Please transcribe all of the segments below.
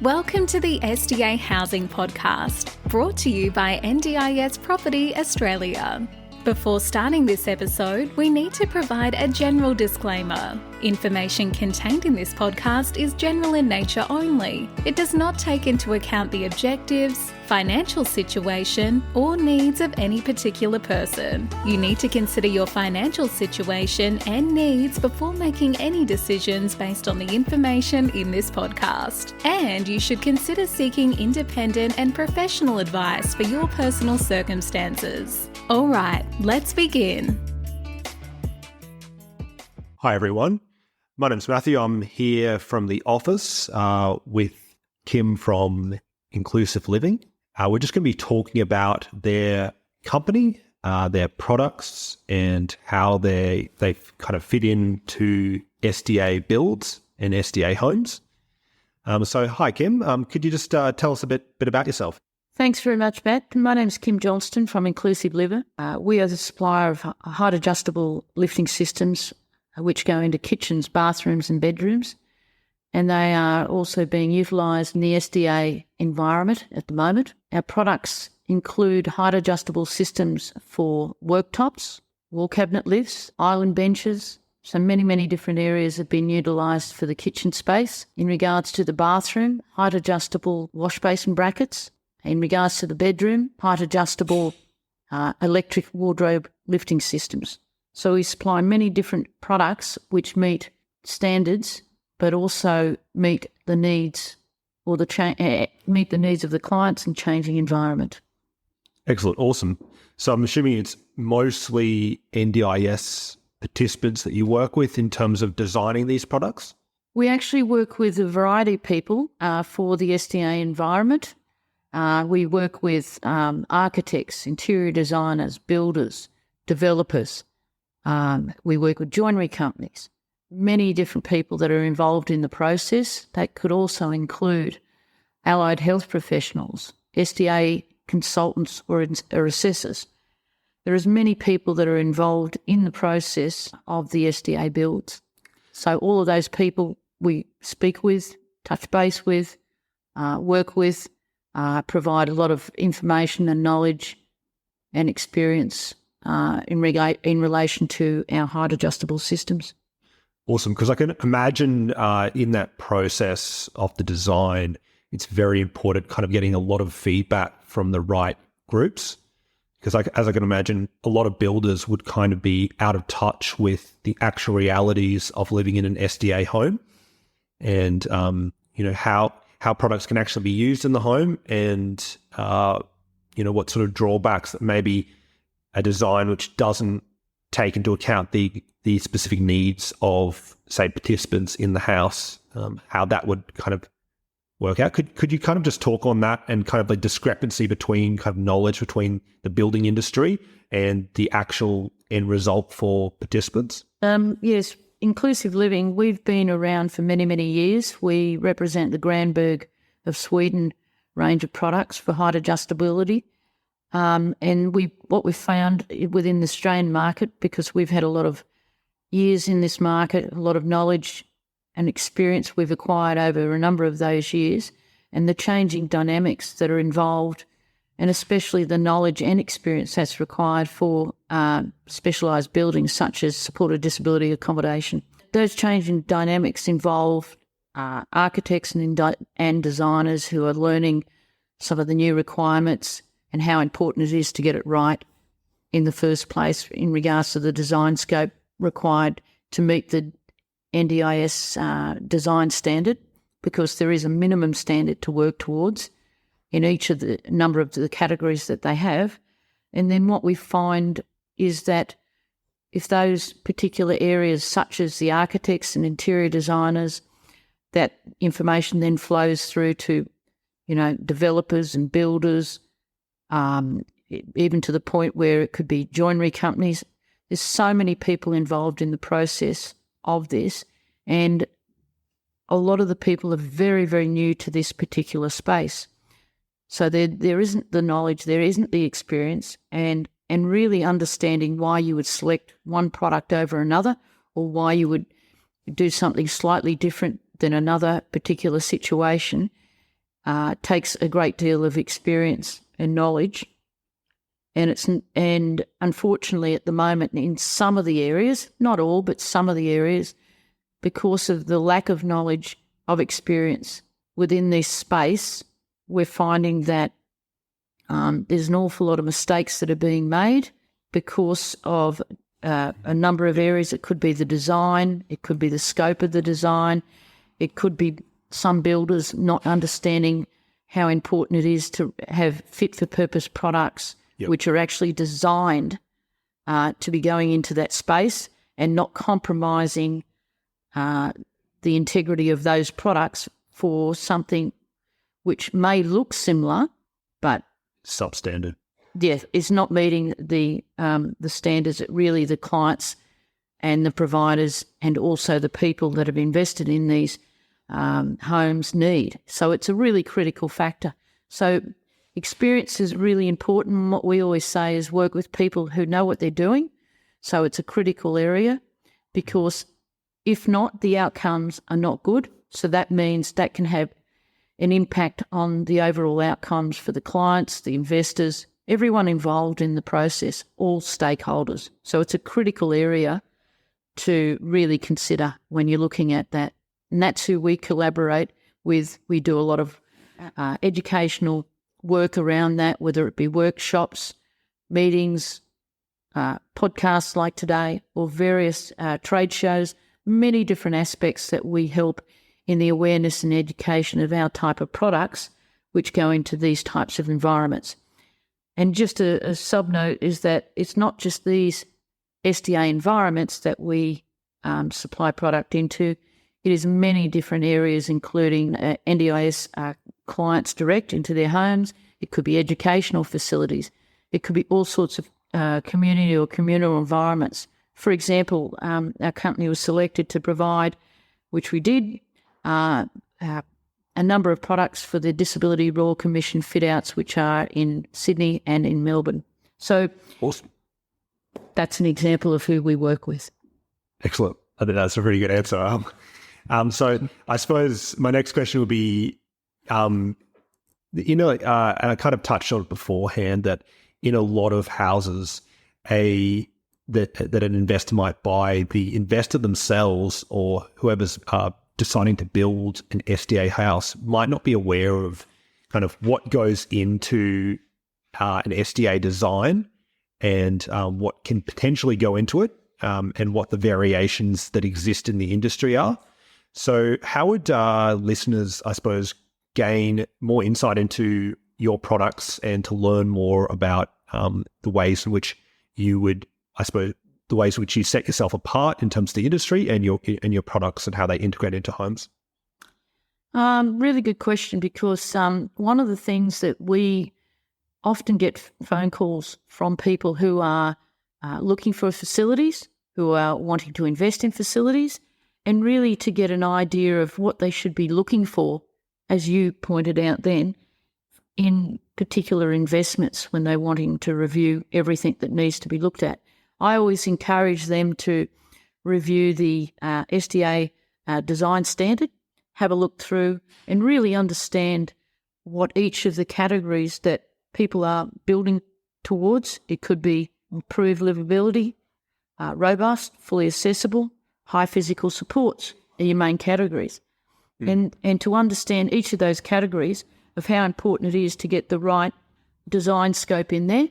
Welcome to the SDA Housing Podcast, brought to you by NDIS Property Australia. Before starting this episode, we need to provide a general disclaimer. Information contained in this podcast is general in nature only. It does not take into account the objectives, financial situation, or needs of any particular person. You need to consider your financial situation and needs before making any decisions based on the information in this podcast. And you should consider seeking independent and professional advice for your personal circumstances. All right, let's begin. Hi everyone, my name's Matthew. I'm here from the office with Kim from Inclusive Living. We're just going to be talking about their company, their products, and how they kind of fit into SDA builds and SDA homes. So hi Kim, could you just tell us a bit about yourself? Thanks very much, Matt. My name's Kim Johnstone from Inclusive Living. We are the supplier of height adjustable lifting systems which go into kitchens, bathrooms and bedrooms, and they are also being utilised in the SDA environment at the moment. Our products include height adjustable systems for worktops, wall cabinet lifts, island benches, so many different areas have been utilised for the kitchen space. In regards to the bathroom, height adjustable wash basin brackets. In regards to the bedroom, height adjustable electric wardrobe lifting systems. So we supply many different products which meet standards, but also meet the needs or meet the needs of the clients and changing environment. Excellent, awesome. So I'm assuming it's mostly NDIS participants that you work with in terms of designing these products? We actually work with a variety of people for the SDA environment. We work with architects, interior designers, builders, developers. We work with joinery companies, many different people that are involved in the process. That could also include allied health professionals, SDA consultants or assessors. There is many people that are involved in the process of the SDA builds. So all of those people we speak with, touch base with, work with, provide a lot of information and knowledge and experience in relation to our height adjustable systems. Awesome, because I can imagine in that process of the design, it's very important kind of getting a lot of feedback from the right groups, because as I can imagine, a lot of builders would kind of be out of touch with the actual realities of living in an SDA home and, how products can actually be used in the home and, what sort of drawbacks that maybe a design which doesn't take into account the specific needs of, say, participants in the house, how that would kind of work out. Could you kind of just talk on that and kind of the discrepancy between kind of knowledge between the building industry and the actual end result for participants? Yes. Inclusive Living, we've been around for many years. We represent the Granberg of Sweden range of products for height adjustability. And what we've found within the Australian market, because we've had a lot of years in this market, a lot of knowledge and experience we've acquired over a number of those years, and the changing dynamics that are involved, and especially the knowledge and experience that's required for specialised buildings such as supported disability accommodation. Those changing dynamics involve architects and designers who are learning some of the new requirements and how important it is to get it right in the first place in regards to the design scope required to meet the NDIS design standard, because there is a minimum standard to work towards in each of the number of the categories that they have. And then what we find is that if those particular areas, such as the architects and interior designers, that information then flows through to, developers and builders, even to the point where it could be joinery companies. There's so many people involved in the process of this, and a lot of the people are very new to this particular space. So there isn't the knowledge, there isn't the experience, and really understanding why you would select one product over another, or why you would do something slightly different than another particular situation takes a great deal of experience and knowledge. And unfortunately at the moment in some of the areas, not all, but some of the areas, because of the lack of knowledge of experience within this space, we're finding that there's an awful lot of mistakes that are being made because of a number of areas. It could be the design, it could be the scope of the design, it could be some builders not understanding how important it is to have fit-for-purpose products which are actually designed to be going into that space and not compromising the integrity of those products for something which may look similar, but substandard. Yeah, it's not meeting the standards that really the clients and the providers and also the people that have invested in these homes need. So it's a really critical factor. So experience is really important. What we always say is work with people who know what they're doing. So it's a critical area because if not, the outcomes are not good. So that means that can have an impact on the overall outcomes for the clients, the investors, everyone involved in the process, all stakeholders. So it's a critical area to really consider when you're looking at that. And that's who we collaborate with. We do a lot of educational work around that, whether it be workshops, meetings, podcasts like today, or various trade shows, many different aspects that we help in the awareness and education of our type of products which go into these types of environments. And just a sub-note is that it's not just these SDA environments that we supply product into. It is many different areas, including NDIS clients direct into their homes. It could be educational facilities. It could be all sorts of community or communal environments. For example, our company was selected to provide, which we did, a number of products for the Disability Royal Commission fit-outs, which are in Sydney and in Melbourne. So awesome. That's an example of who we work with. Excellent. I think that's a pretty good answer. So I suppose my next question would be, and I kind of touched on it beforehand, that in a lot of houses, that an investor might buy, the investor themselves or whoever's deciding to build an SDA house might not be aware of kind of what goes into an SDA design and what can potentially go into it and what the variations that exist in the industry are. So how would listeners, I suppose, gain more insight into your products and to learn more about the ways in which you would, I suppose, the ways in which you set yourself apart in terms of the industry and your products and how they integrate into homes? Really good question, because one of the things that we often get phone calls from people who are looking for facilities, who are wanting to invest in facilities, and really to get an idea of what they should be looking for, as you pointed out then, in particular investments when they're wanting to review everything that needs to be looked at. I always encourage them to review the SDA design standard, have a look through and really understand what each of the categories that people are building towards. It could be improved livability, robust, fully accessible, high physical supports are your main categories. And to understand each of those categories of how important it is to get the right design scope in there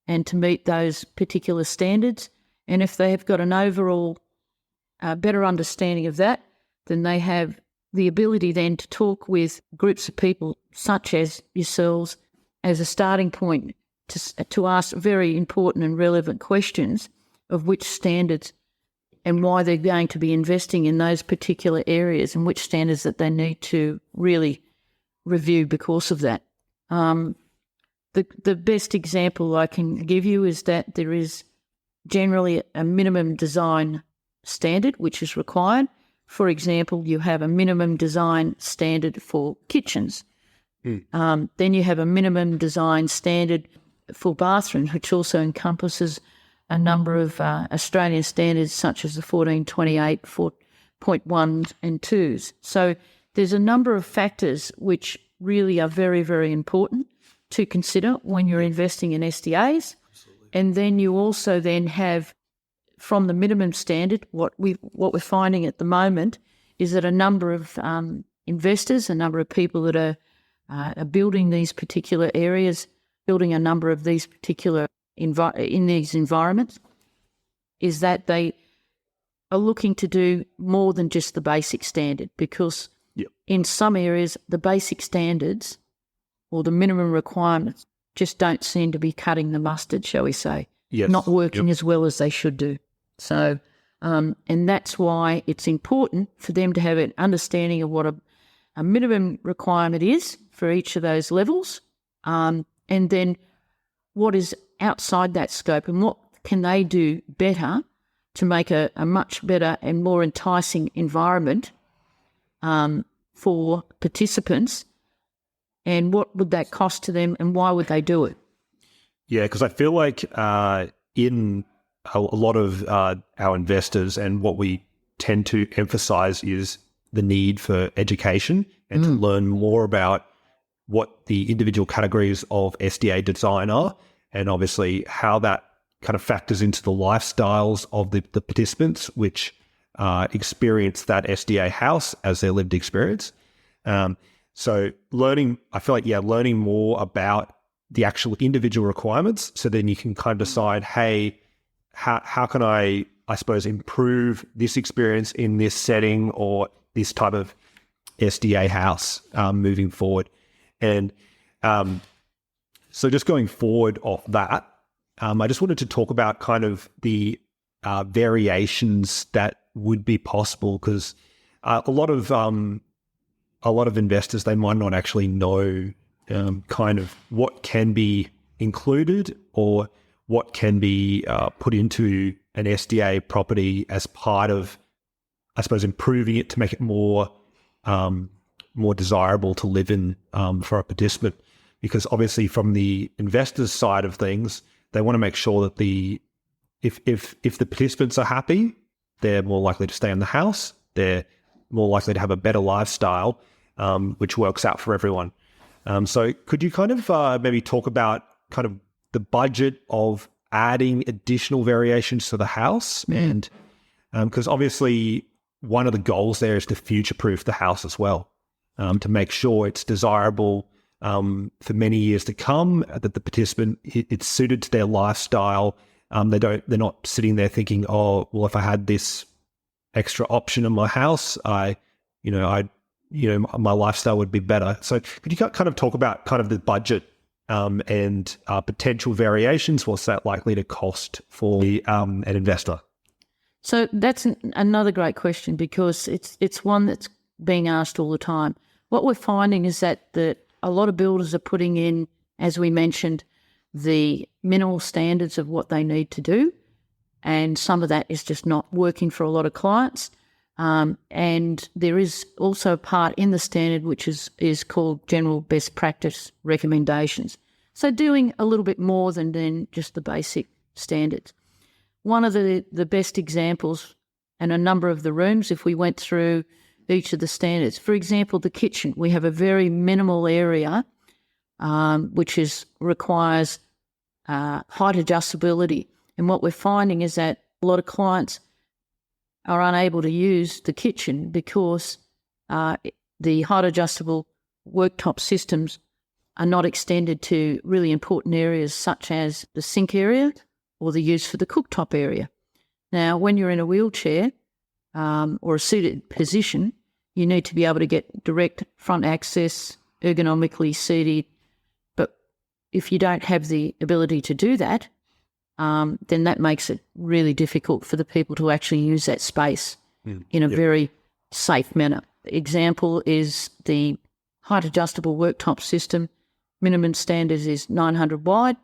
and to meet those particular standards. And if they have got an overall better understanding of that, then they have the ability then to talk with groups of people such as yourselves as a starting point to ask very important and relevant questions of which standards and why they're going to be investing in those particular areas and which standards that they need to really review because of that. The best example I can give you is that there is generally a minimum design standard which is required. For example, you have a minimum design standard for kitchens. Then you have a minimum design standard for bathrooms, which also encompasses a number of Australian standards such as the 1428, 4.1 and 2s. So there's a number of factors which really are very, very important to consider when you're investing in SDAs. Absolutely. And then you also then have, from the minimum standard, what we're finding at the moment is that a number of investors, a number of people that are building these particular areas, building a number of these particular in these environments, is that they are looking to do more than just the basic standard, because in some areas the basic standards or the minimum requirements just don't seem to be cutting the mustard, shall we say, not working as well as they should do. So, and that's why it's important for them to have an understanding of what a minimum requirement is for each of those levels, and then what is outside that scope and what can they do better to make a much better and more enticing environment for participants, and what would that cost to them and why would they do it? Yeah, because I feel like in a lot of our investors, and what we tend to emphasize is the need for education and to learn more about what the individual categories of SDA design are, and obviously how that kind of factors into the lifestyles of the participants, which experience that SDA house as their lived experience. So I feel like learning more about the actual individual requirements, so then you can kind of decide, hey, how can I suppose, improve this experience in this setting or this type of SDA house moving forward. And so just going forward off that, I just wanted to talk about kind of the variations that would be possible, because a lot of investors, they might not actually know kind of what can be included or what can be put into an SDA property as part of, I suppose, improving it to make it more desirable to live in for a participant. Because obviously, from the investor's side of things, they want to make sure that if the participants are happy, they're more likely to stay in the house. They're more likely to have a better lifestyle, which works out for everyone. So could you kind of maybe talk about kind of the budget of adding additional variations to the house? And because obviously one of the goals there is to future-proof the house as well, to make sure it's desirable for many years to come, that the participant, it's suited to their lifestyle. They're not sitting there thinking, oh, well, if I had this extra option in my house, my lifestyle would be better. So could you kind of talk about kind of the budget and potential variations? What's that likely to cost for an investor? So that's another great question, because it's one that's being asked all the time. What we're finding is that a lot of builders are putting in, as we mentioned, the minimal standards of what they need to do, and some of that is just not working for a lot of clients. And there is also a part in the standard which is called general best practice recommendations. So doing a little bit more than just the basic standards. One of the best examples, and a number of the rooms, if we went through each of the standards, for example, the kitchen, we have a very minimal area which requires height adjustability. And what we're finding is that a lot of clients are unable to use the kitchen because the height adjustable worktop systems are not extended to really important areas such as the sink area or the use for the cooktop area. Now, when you're in a wheelchair or a seated position, you need to be able to get direct front access, ergonomically seated. But if you don't have the ability to do that, then that makes it really difficult for the people to actually use that space in a very safe manner. Example is the height adjustable worktop system. Minimum standards is 900 wide.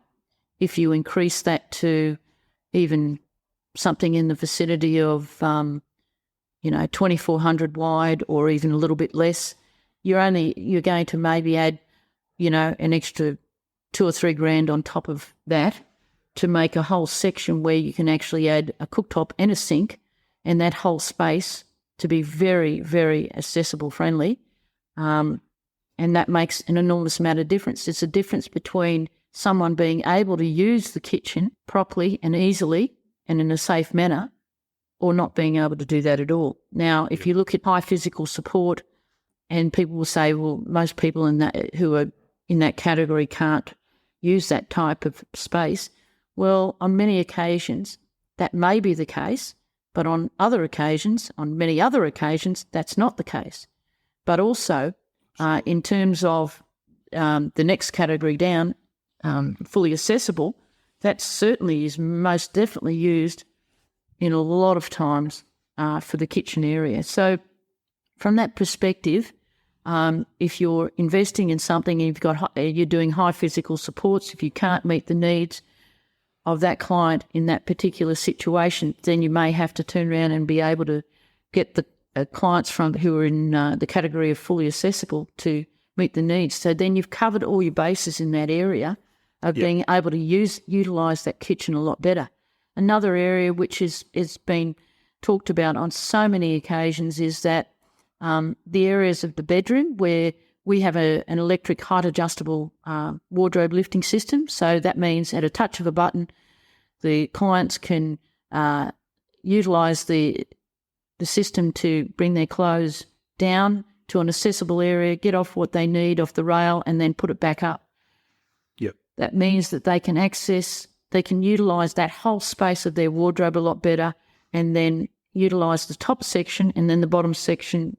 If you increase that to even something in the vicinity of 2,400 wide, or even a little bit less, you're going to maybe add an extra $2,000 or $3,000 on top of that to make a whole section where you can actually add a cooktop and a sink, and that whole space to be very, very accessible friendly. And that makes an enormous amount of difference. It's a difference between someone being able to use the kitchen properly and easily and in a safe manner, or not being able to do that at all. Now, if you look at high physical support, and people will say, well, most people who are in that category can't use that type of space. Well, on many occasions, that may be the case, but on many other occasions, that's not the case. But also, in terms of the next category down, fully accessible, that certainly is most definitely used in a lot of times for the kitchen area. So from that perspective, if you're investing in something and you're doing high physical supports, if you can't meet the needs of that client in that particular situation, then you may have to turn around and be able to get the clients who are in the category of fully accessible to meet the needs. So then you've covered all your bases in that area of being able to utilise that kitchen a lot better. Another area which is been talked about on so many occasions is that the areas of the bedroom where we have an electric height adjustable wardrobe lifting system. So that means at a touch of a button, the clients can utilise the system to bring their clothes down to an accessible area, get off what they need off the rail, and then put it back up. Yep. That means that they can utilise that whole space of their wardrobe a lot better, and then utilise the top section and then the bottom section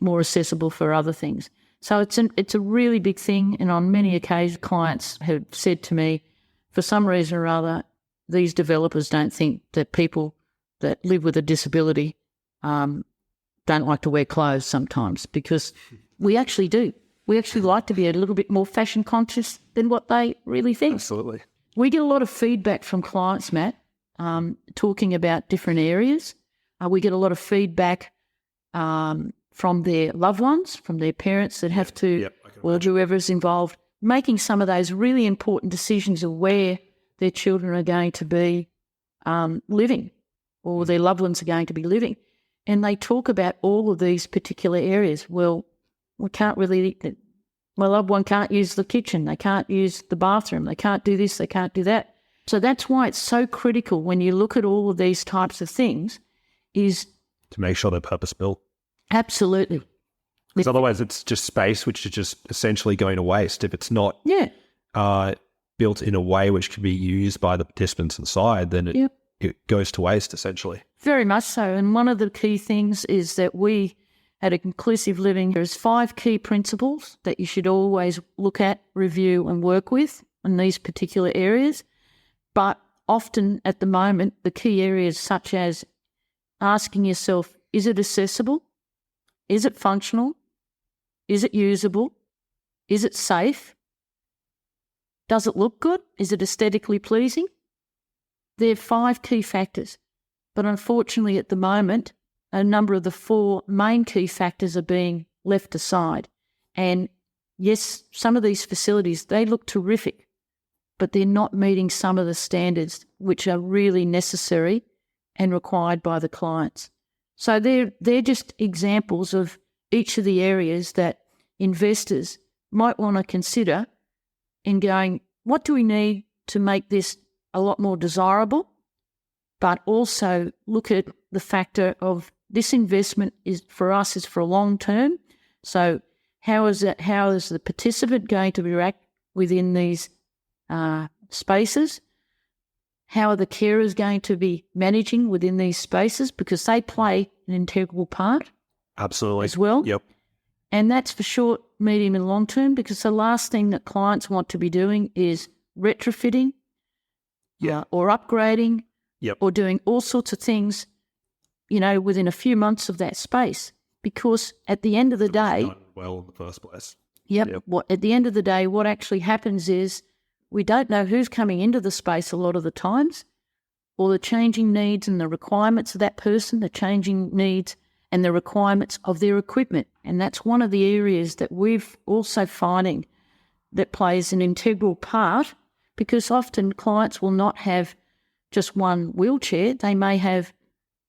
more accessible for other things. So it's a really big thing, and on many occasions clients have said to me, for some reason or other, these developers don't think that people that live with a disability don't like to wear clothes sometimes, because we actually do. We actually like to be a little bit more fashion conscious than what they really think. Absolutely. We get a lot of feedback from clients, Matt, talking about different areas. We get a lot of feedback from their loved ones, from their parents that have to, or whoever's involved, making some of those really important decisions of where their children are going to be living, or their loved ones are going to be living. And they talk about all of these particular areas. Well, my loved one can't use the kitchen, they can't use the bathroom, they can't do this, they can't do that. So that's why it's so critical when you look at all of these types of things, is to make sure they're purpose-built. Absolutely. Because otherwise it's just space which is just essentially going to waste if it's not built in a way which can be used by the participants inside, then it goes to waste essentially. Very much so. And one of the key things is that we at Inclusive Living, there's 5 key principles that you should always look at, review and work with in these particular areas. But often at the moment, the key areas such as asking yourself, is it accessible? Is it functional? Is it usable? Is it safe? Does it look good? Is it aesthetically pleasing? They're 5 key factors. But unfortunately at the moment, a number of the 4 main key factors are being left aside. And yes, some of these facilities, they look terrific, but they're not meeting some of the standards which are really necessary and required by the clients. So they're just examples of each of the areas that investors might want to consider in going, what do we need to make this a lot more desirable? But also look at the factor of this investment is for a long term. So how is the participant going to react within these spaces? How are the carers going to be managing within these spaces? Because they play an integral part. Absolutely. As well. Yep. And that's for short, medium and long term, because the last thing that clients want to be doing is retrofitting or upgrading or doing all sorts of things, within a few months of that space. Because at the end of the day... Done well in the first place. Yep. At the end of the day, what actually happens is we don't know who's coming into the space a lot of the times, or the changing needs and the requirements of that person, the changing needs and the requirements of their equipment. And that's one of the areas that we've also finding that plays an integral part, because often clients will not have just one wheelchair. They may have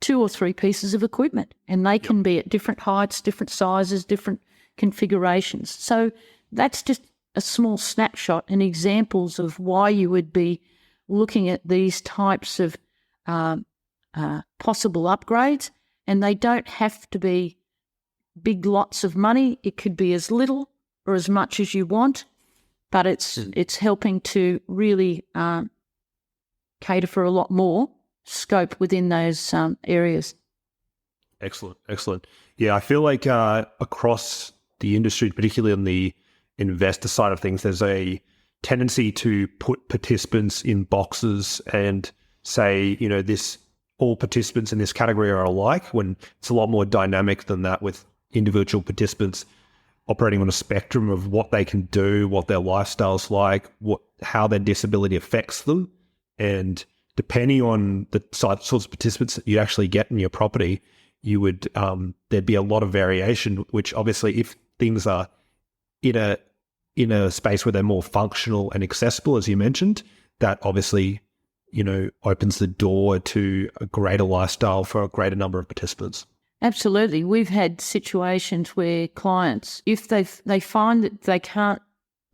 2 or 3 pieces of equipment, and they can be at different heights, different sizes, different configurations. So that's just a small snapshot and examples of why you would be looking at these types of possible upgrades, and they don't have to be big lots of money. It could be as little or as much as you want, but it's helping to really cater for a lot more scope within those areas. Excellent. Yeah, I feel like across the industry, particularly on the investor side of things, there's a tendency to put participants in boxes and say, this all participants in this category are alike, when it's a lot more dynamic than that, with individual participants operating on a spectrum of what they can do, what their lifestyle's like, how their disability affects them. And depending on the sorts of participants that you actually get in your property, you would there'd be a lot of variation, which obviously, if things are in a space where they're more functional and accessible, as you mentioned, that obviously, opens the door to a greater lifestyle for a greater number of participants. Absolutely. We've had situations where clients, if they find that they can't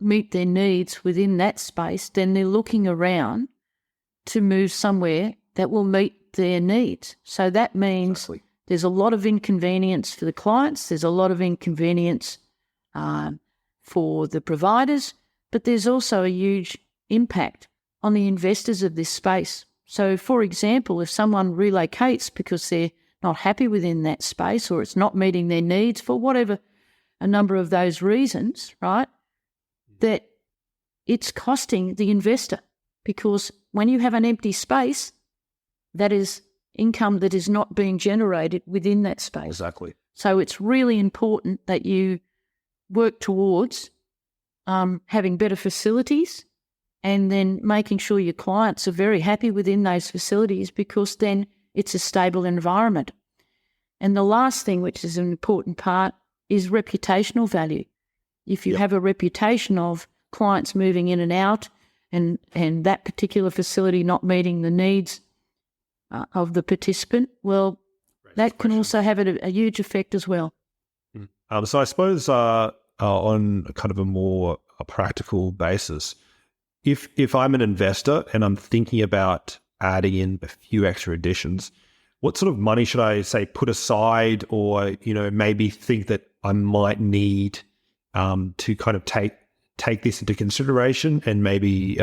meet their needs within that space, then they're looking around to move somewhere that will meet their needs. So that means there's a lot of inconvenience for the clients, there's a lot of inconvenience for the providers, but there's also a huge impact on the investors of this space. So, for example, if someone relocates because they're not happy within that space, or it's not meeting their needs for whatever a number of those reasons, right, that it's costing the investor, because when you have an empty space, that is income that is not being generated within that space. Exactly. So it's really important that you work towards having better facilities, and then making sure your clients are very happy within those facilities, because then it's a stable environment. And the last thing, which is an important part, is reputational value. If you have a reputation of clients moving in and out, and that particular facility not meeting the needs of the participant, well, that can also have a huge effect as well. So I suppose on kind of a practical basis, if I'm an investor and I'm thinking about adding in a few extra additions, what sort of money should I say put aside, or maybe think that I might need to kind of take this into consideration, and maybe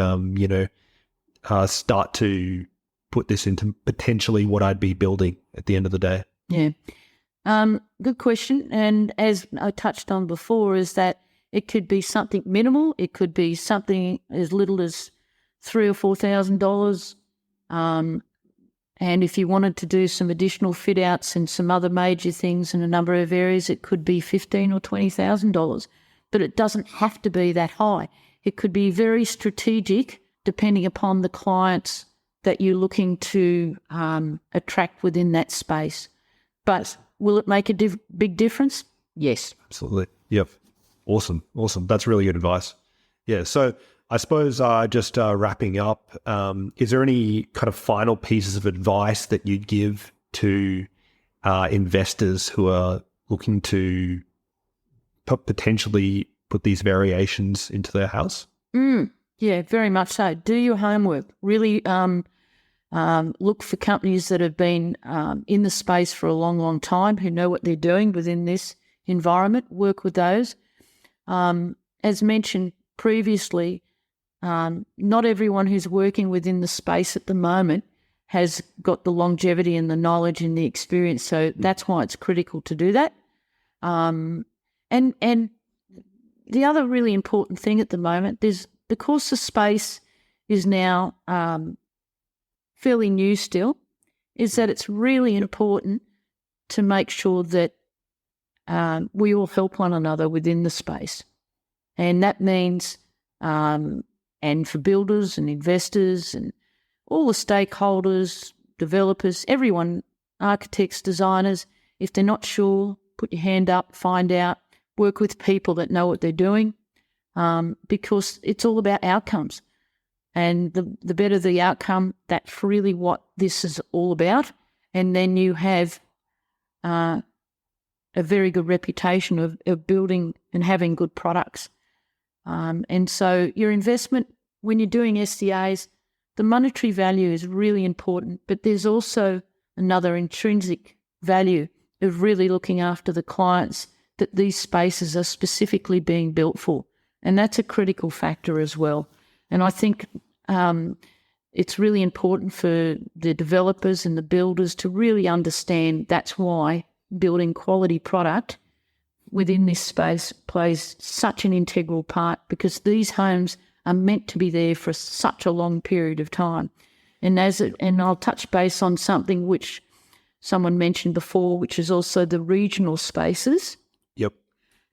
start to put this into potentially what I'd be building at the end of the day? Yeah. Good question. And as I touched on before, is that it could be something minimal. It could be something as little as $3,000 or $4,000. And if you wanted to do some additional fit outs and some other major things in a number of areas, it could be $15,000 or $20,000. But it doesn't have to be that high. It could be very strategic, depending upon the clients that you're looking to attract within that space. But will it make a big difference? Yes. Absolutely. Yep. Awesome. That's really good advice. Yeah. So I suppose just wrapping up, is there any kind of final pieces of advice that you'd give to investors who are looking to potentially put these variations into their house? Yeah, very much so. Do your homework. Really look for companies that have been in the space for a long, long time, who know what they're doing within this environment. Work with those. As mentioned previously, not everyone who's working within the space at the moment has got the longevity and the knowledge and the experience. So that's why it's critical to do that. And the other really important thing at the moment is, because the space is now fairly new still, is that it's really important to make sure that we all help one another within the space. And that means, and for builders and investors and all the stakeholders, developers, everyone, architects, designers, if they're not sure, put your hand up, find out, work with people that know what they're doing, because it's all about outcomes. And the better the outcome, that's really what this is all about. And then you have a a very good reputation of building and having good products. And so your investment, when you're doing SDAs, the monetary value is really important, but there's also another intrinsic value of really looking after the clients that these spaces are specifically being built for. And that's a critical factor as well. And I think it's really important for the developers and the builders to really understand that's why building quality product within this space plays such an integral part, because these homes are meant to be there for such a long period of time. And I'll touch base on something which someone mentioned before, which is also the regional spaces. Yep.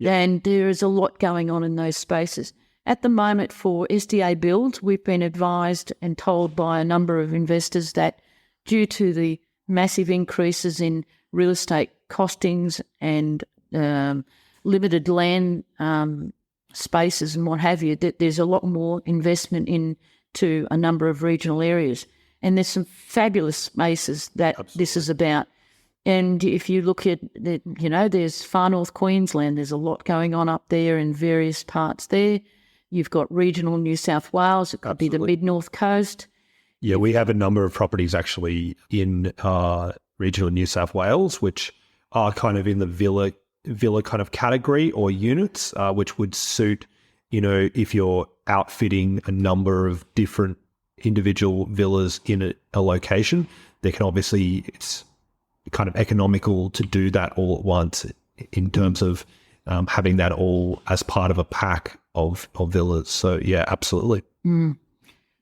And there is a lot going on in those spaces. At the moment for SDA builds, we've been advised and told by a number of investors that due to the massive increases in real estate costings and limited land spaces and what have you, that there's a lot more investment into a number of regional areas. And there's some fabulous spaces that Absolutely. This is about. And if you look at, there's far north Queensland, there's a lot going on up there in various parts there. You've got regional New South Wales, it could Absolutely. Be the mid-north coast. Yeah, we have a number of properties actually in regional New South Wales, which are kind of in the villa kind of category or units, which would suit, if you're outfitting a number of different individual villas in a location, it's kind of economical to do that all at once in terms of having that all as part of a pack of villas. So yeah, absolutely. Mm.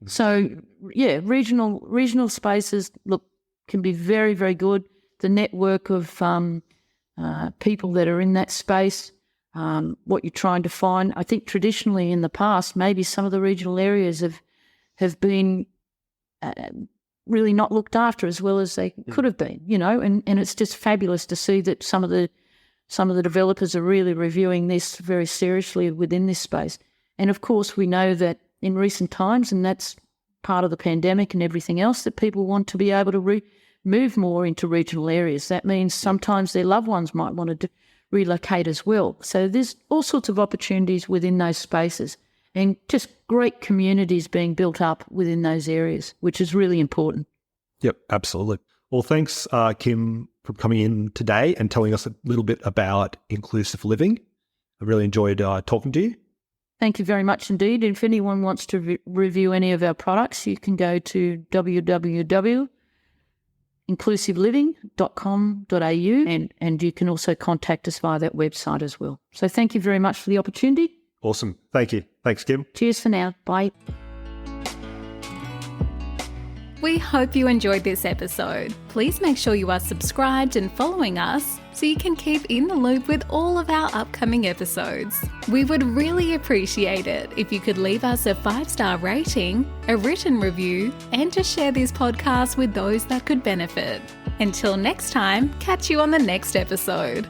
So yeah, regional spaces can be very, very good. The network of people that are in that space, what you're trying to find. I think traditionally in the past, maybe some of the regional areas have been really not looked after as well as they could have been, and it's just fabulous to see that some of the developers are really reviewing this very seriously within this space. And of course, we know that in recent times, and that's part of the pandemic and everything else, that people want to be able to move more into regional areas. That means sometimes their loved ones might want to relocate as well. So there's all sorts of opportunities within those spaces and just great communities being built up within those areas, which is really important. Yep, absolutely. Well, thanks, Kim, for coming in today and telling us a little bit about inclusive living. I really enjoyed talking to you. Thank you very much indeed. If anyone wants to review any of our products, you can go to www.inclusiveliving.com.au and you can also contact us via that website as well. So thank you very much for the opportunity. Awesome. Thank you. Thanks, Kim. Cheers for now. Bye. We hope you enjoyed this episode. Please make sure you are subscribed and following us so you can keep in the loop with all of our upcoming episodes. We would really appreciate it if you could leave us a 5-star rating, a written review, and to share this podcast with those that could benefit. Until next time, catch you on the next episode.